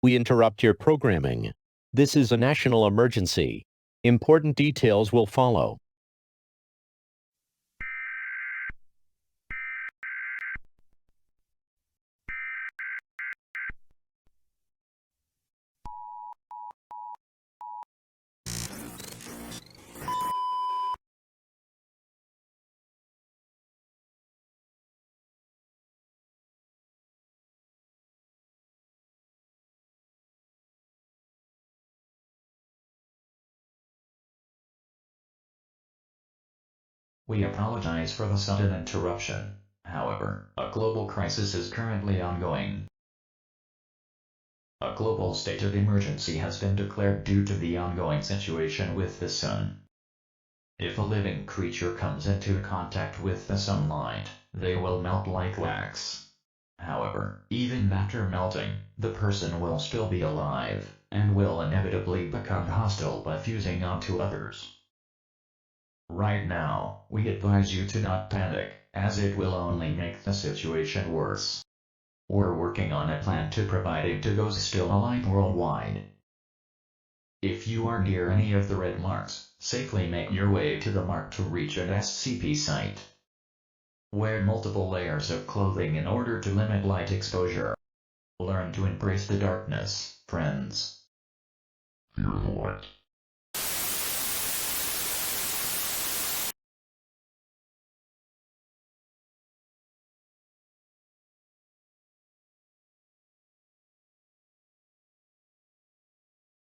We interrupt your programming. This is a national emergency. Important details will follow. We apologize for the sudden interruption. However, a global crisis is currently ongoing. A global state of emergency has been declared due to the ongoing situation with the sun. If a living creature comes into contact with the sunlight, they will melt like wax. However, even after melting, the person will still be alive, and will inevitably become hostile by fusing onto others. Right now, we advise you to not panic, as it will only make the situation worse. We're working on a plan to provide aid to those still alive worldwide. If you are near any of the red marks, safely make your way to the mark to reach an SCP site. Wear multiple layers of clothing in order to limit light exposure. Learn to embrace the darkness, friends. Fear the light.